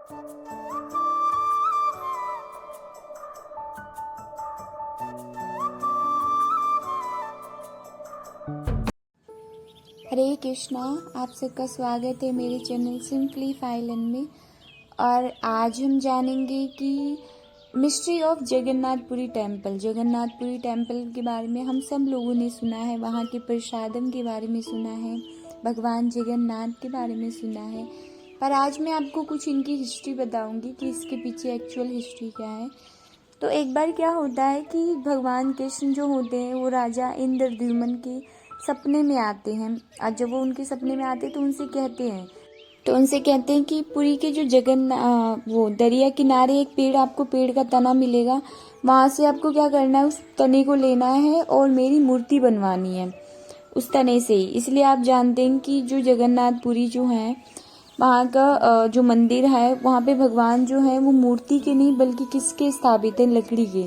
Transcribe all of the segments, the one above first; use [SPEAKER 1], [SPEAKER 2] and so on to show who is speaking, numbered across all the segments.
[SPEAKER 1] हरे कृष्णा, आप सबका स्वागत है मेरे चैनल सिंप्लीफाई लर्न में। और आज हम जानेंगे कि mystery of Jagannath Puri temple. Jagannath Puri temple के बारे में हम सब लोगों ने सुना है, वहाँ के प्रसादम के बारे में सुना है, भगवान जगन्नाथ के बारे में सुना है। पर आज मैं आपको कुछ इनकी हिस्ट्री बताऊंगी कि इसके पीछे एक्चुअल हिस्ट्री क्या है। तो एक बार क्या होता है कि भगवान कृष्ण जो होते हैं वो राजा इंद्रद्युम्न के सपने में आते हैं। और जब वो उनके सपने में आते हैं तो उनसे कहते हैं कि पुरी के जो वो दरिया किनारे एक पेड़, आपको पेड़ का तना मिलेगा, वहाँ से आपको क्या करना है, उस तने को लेना है और मेरी मूर्ति बनवानी है उस तने से ही। इसलिए आप जानते हैं कि जो जगन्नाथपुरी जो है, वहाँ का जो मंदिर है, वहाँ पे भगवान जो है वो मूर्ति के नहीं बल्कि किसके स्थापित है, लकड़ी के।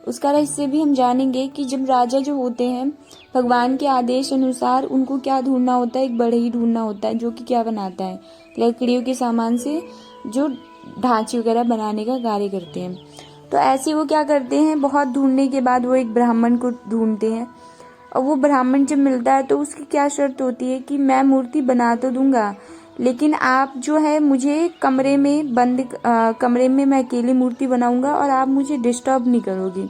[SPEAKER 1] उसका रहस्य भी हम जानेंगे कि जब राजा जो होते हैं, भगवान के आदेश अनुसार उनको क्या ढूंढना होता है, एक बढ़ई ढूंढना होता है जो कि क्या बनाता है, लकड़ियों के सामान से जो ढांचे वगैरह बनाने का कार्य करते हैं। तो ऐसे वो क्या करते हैं, बहुत ढूंढने के बाद वो एक ब्राह्मण को ढूंढते हैं। और वो ब्राह्मण जब मिलता है तो उसकी क्या शर्त होती है कि मैं मूर्ति बना तो दूंगा, लेकिन आप जो है मुझे कमरे में मैं अकेली मूर्ति बनाऊंगा और आप मुझे डिस्टर्ब नहीं करोगे।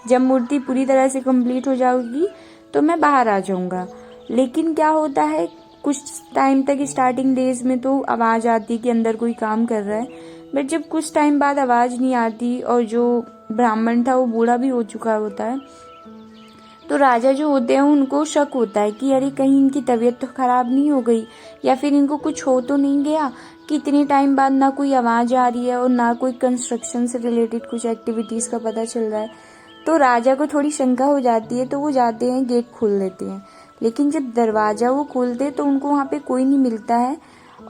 [SPEAKER 1] जब मूर्ति पूरी तरह से कंप्लीट हो जाएगी तो मैं बाहर आ जाऊंगा। लेकिन क्या होता है, कुछ टाइम तक स्टार्टिंग डेज में तो आवाज आती कि अंदर कोई काम कर रहा है, बट जब कुछ टाइम बाद आवाज नहीं आती और जो ब्राह्मण था वो बूढ़ा भी हो चुका होता है, तो राजा जो होते हैं उनको शक होता है कि अरे कहीं इनकी तबीयत तो खराब नहीं हो गई या फिर इनको कुछ हो तो नहीं गया कि इतने टाइम बाद ना कोई आवाज आ रही है और ना कोई कंस्ट्रक्शन से रिलेटेड कुछ एक्टिविटीज का पता चल रहा है। तो राजा को थोड़ी शंका हो जाती है, तो वो जाते हैं, गेट खोल लेते हैं। लेकिन जब दरवाजा वो खोलते तो उनको वहाँ पे कोई नहीं मिलता है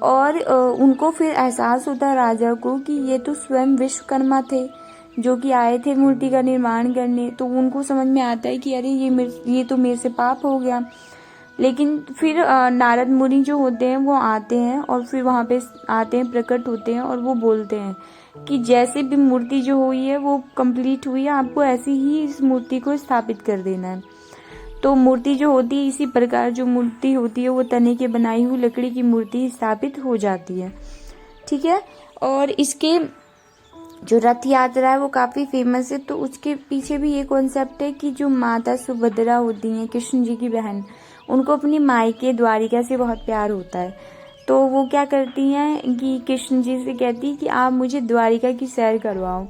[SPEAKER 1] और उनको फिर एहसास होता है राजा को कि ये तो स्वयं विश्वकर्मा थे जो कि आए थे मूर्ति का निर्माण करने। तो उनको समझ में आता है कि अरे ये तो मेरे से पाप हो गया। लेकिन फिर नारद मुनि जो होते हैं वो आते हैं और फिर वहाँ पे आते हैं, प्रकट होते हैं और वो बोलते हैं कि जैसे भी मूर्ति जो हुई है वो कंप्लीट हुई है, आपको ऐसी ही इस मूर्ति को स्थापित कर देना है। तो मूर्ति जो होती है, इसी प्रकार जो मूर्ति होती है वो तने के बनाई हुई लकड़ी की मूर्ति स्थापित हो जाती है। ठीक है। और इसके जो रथ यात्रा है वो काफी फेमस है। तो उसके पीछे भी ये कॉन्सेप्ट है कि जो माता सुभद्रा होती हैं, कृष्ण जी की बहन, उनको अपनी मायके द्वारिका से बहुत प्यार होता है। तो वो क्या करती हैं कि कृष्ण जी से कहती है कि आप मुझे द्वारिका की सैर करवाओ।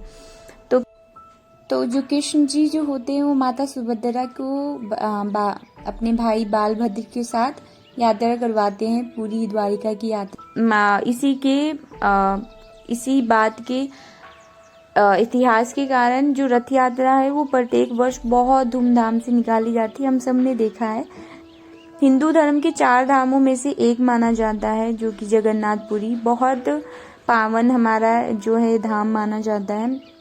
[SPEAKER 1] तो जो कृष्ण जी जो होते हैं वो माता सुभद्रा को अपने भाई बालभद्र के साथ यात्रा करवाते हैं, पूरी द्वारिका की यात्रा। इसी बात के इतिहास के कारण जो रथ यात्रा है वो प्रत्येक वर्ष बहुत धूमधाम से निकाली जाती है। हम सब ने देखा है, हिंदू धर्म के 4 धामों में से एक माना जाता है जो कि जगन्नाथपुरी बहुत पावन हमारा जो है धाम माना जाता है।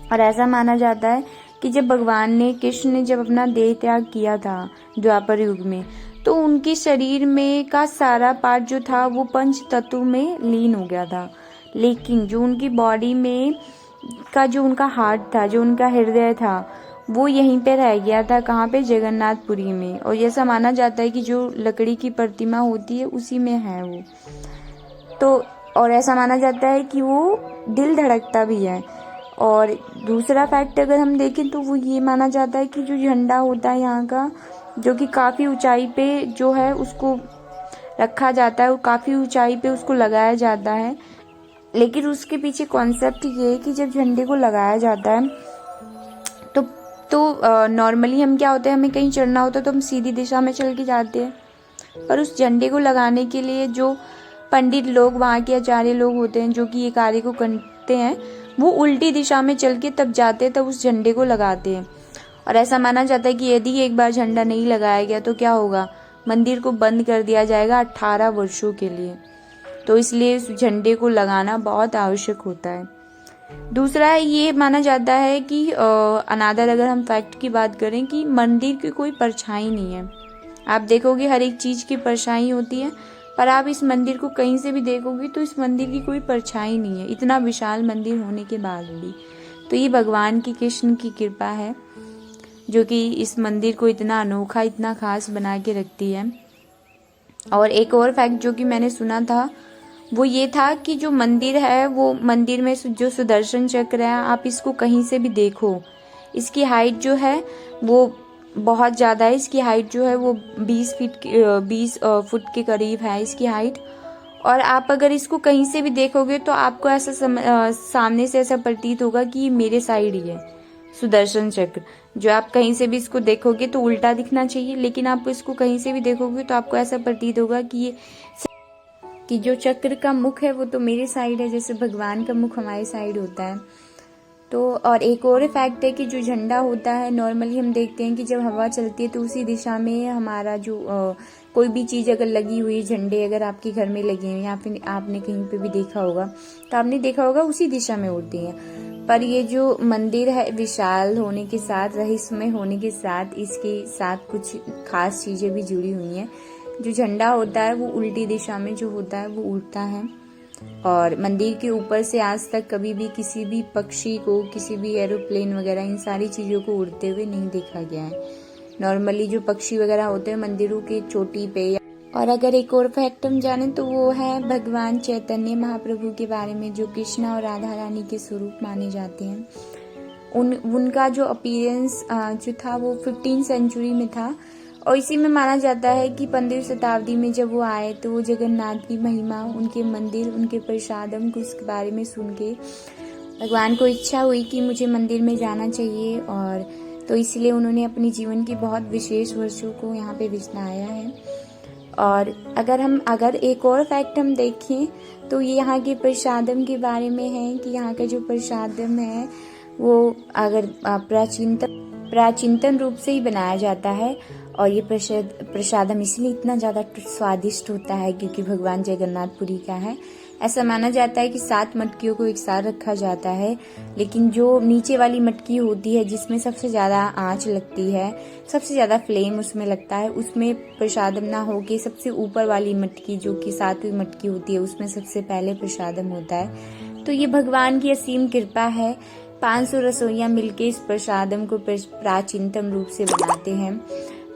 [SPEAKER 1] और ऐसा माना जाता है कि जब भगवान कृष्ण ने जब अपना देह त्याग किया था द्वापर युग में, तो उनके शरीर में का सारा पार्ट जो था वो पंच तत्व में लीन हो गया था। लेकिन जो उनकी बॉडी में का जो उनका हार्ट था, जो उनका हृदय था, वो यहीं पे रह गया था। कहाँ पे? जगन्नाथपुरी में। और ऐसा माना जाता है कि जो लकड़ी की प्रतिमा होती है उसी में है वो। तो और ऐसा माना जाता है कि वो दिल धड़कता भी है। और दूसरा फैक्ट अगर हम देखें तो वो ये माना जाता है कि जो झंडा होता है यहाँ का, जो कि काफी ऊंचाई पे जो है उसको रखा जाता है, वो काफी ऊंचाई पे उसको लगाया जाता है। लेकिन उसके पीछे कॉन्सेप्ट ये है कि जब झंडे को लगाया जाता है तो नॉर्मली हम क्या होते हैं, हमें कहीं चढ़ना होता है तो हम सीधी दिशा में चल के जाते हैं, पर उस झंडे को लगाने के लिए जो पंडित लोग, वहाँ के आचार्य लोग होते हैं जो कि ये कार्य को करते हैं, वो उल्टी दिशा में चल के तब जाते हैं, तब उस झंडे को लगाते हैं। और ऐसा माना जाता है कि यदि एक बार झंडा नहीं लगाया गया तो क्या होगा, मंदिर को बंद कर दिया जाएगा 18 वर्षों के लिए। तो इसलिए इस झंडे को लगाना बहुत आवश्यक होता है। दूसरा ये माना जाता है कि अनादर अगर हम फैक्ट की बात करें कि मंदिर की कोई परछाई नहीं है। आप देखोगे हर एक चीज की परछाई होती है, पर आप इस मंदिर को कहीं से भी देखोगे तो इस मंदिर की कोई परछाई नहीं है, इतना विशाल मंदिर होने के बाद भी। तो ये भगवान की, कृष्ण की कृपा है जो कि इस मंदिर को इतना अनोखा, इतना खास बना के रखती है। और एक और फैक्ट जो कि मैंने सुना था वो ये था कि जो मंदिर है, वो मंदिर में जो सुदर्शन चक्र है, आप इसको कहीं से भी देखो, इसकी हाइट जो है वो बहुत ज़्यादा है। इसकी हाइट जो है वो 20 फुट के करीब है इसकी हाइट। और आप अगर इसको कहीं से भी देखोगे तो आपको ऐसा सामने से ऐसा प्रतीत होगा कि ये मेरे साइड ही है सुदर्शन चक्र। जो आप कहीं से भी इसको देखोगे तो उल्टा दिखना चाहिए, लेकिन आप इसको कहीं से भी देखोगे तो आपको ऐसा प्रतीत होगा कि जो चक्र का मुख है वो तो मेरे साइड है, जैसे भगवान का मुख हमारे साइड होता है। तो और एक और फैक्ट है कि जो झंडा होता है, नॉर्मली हम देखते हैं कि जब हवा चलती है तो उसी दिशा में हमारा जो कोई भी चीज़ अगर लगी हुई, झंडे अगर आपके घर में लगे हैं या फिर आपने कहीं पे भी देखा होगा तो आपने देखा होगा उसी दिशा में उड़ती हैं। पर ये जो मंदिर है विशाल होने के साथ, रहस्यमय होने के साथ, इसके साथ कुछ खास चीज़ें भी जुड़ी हुई हैं। जो झंडा होता है वो उल्टी दिशा में जो होता है वो उड़ता है, और मंदिर के ऊपर से आज तक कभी भी किसी भी पक्षी को, किसी भी एरोप्लेन वगैरह, इन सारी चीज़ों को उड़ते हुए नहीं देखा गया है। नॉर्मली जो पक्षी वगैरह होते हैं मंदिरों की चोटी पे। और अगर एक और फैक्ट हम जाने तो वो है भगवान चैतन्य महाप्रभु के बारे में, जो कृष्णा और राधा रानी के स्वरूप माने जाते हैं। उनका जो अपीयरेंस जो था वो 15वीं सेंचुरी में था, और इसी में माना जाता है कि 15वीं शताब्दी में जब वो आए तो वो जगन्नाथ की महिमा, उनके मंदिर, उनके प्रसादम को उसके बारे में सुन के भगवान को इच्छा हुई कि मुझे मंदिर में जाना चाहिए, और तो इसलिए उन्होंने अपने जीवन की बहुत विशेष वर्षों को यहाँ पे बिताया है। और अगर एक और फैक्ट हम देखें तो ये यहाँ के प्रसादम के बारे में है कि यहाँ का जो प्रसादम है वो अगर प्राचीनतम रूप से ही बनाया जाता है, और ये प्रसादम इसलिए इतना ज़्यादा स्वादिष्ट होता है क्योंकि भगवान जगन्नाथपुरी का है। ऐसा माना जाता है कि 7 मटकियों को एक साथ रखा जाता है, लेकिन जो नीचे वाली मटकी होती है जिसमें सबसे ज़्यादा आंच लगती है, सबसे ज़्यादा फ्लेम उसमें लगता है, उसमें प्रसादम ना हो के सबसे ऊपर वाली मटकी जो कि 7वीं मटकी होती है उसमें सबसे पहले प्रसादम होता है। तो ये भगवान की असीम कृपा है। 500 रसोइयाँ मिलके इस प्रसादम को प्राचीनतम रूप से बनाते हैं।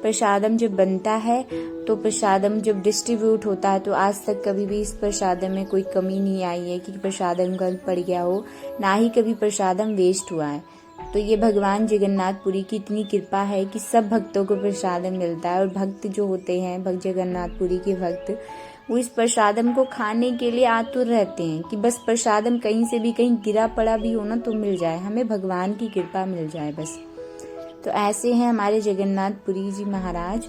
[SPEAKER 1] प्रसादम जब बनता है तो प्रसादम जब डिस्ट्रीब्यूट होता है तो आज तक कभी भी इस प्रसादम में कोई कमी नहीं आई है कि प्रसादम कम पड़ गया हो, ना ही कभी प्रसादम वेस्ट हुआ है। तो ये भगवान जगन्नाथपुरी की इतनी कृपा है कि सब भक्तों को प्रसादम मिलता है, और भक्त जो होते हैं, भक्त जगन्नाथपुरी के भक्त, वो इस प्रसादम को खाने के लिए आतुर रहते हैं कि बस प्रसादम कहीं से भी कहीं गिरा पड़ा भी हो ना तो मिल जाए, हमें भगवान की कृपा मिल जाए बस। तो ऐसे हैं हमारे जगन्नाथपुरी जी महाराज,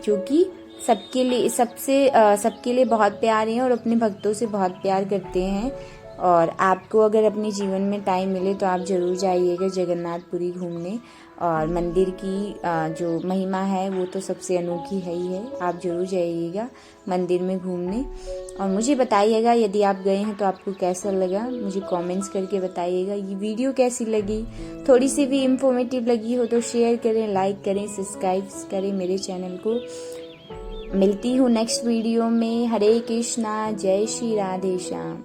[SPEAKER 1] जो कि सबके लिए बहुत प्यारे हैं और अपने भक्तों से बहुत प्यार करते हैं। और आपको अगर अपने जीवन में टाइम मिले तो आप जरूर जाइएगा जगन्नाथपुरी घूमने, और मंदिर की जो महिमा है वो तो सबसे अनोखी है ही है। आप जरूर जाइएगा मंदिर में घूमने, और मुझे बताइएगा यदि आप गए हैं तो आपको कैसा लगा, मुझे कमेंट्स करके बताइएगा। ये वीडियो कैसी लगी, थोड़ी सी भी इंफॉर्मेटिव लगी हो तो शेयर करें, लाइक करें, सब्सक्राइब करें मेरे चैनल को। मिलती हूँ नेक्स्ट वीडियो में। हरे कृष्णा, जय श्री राधे श्याम।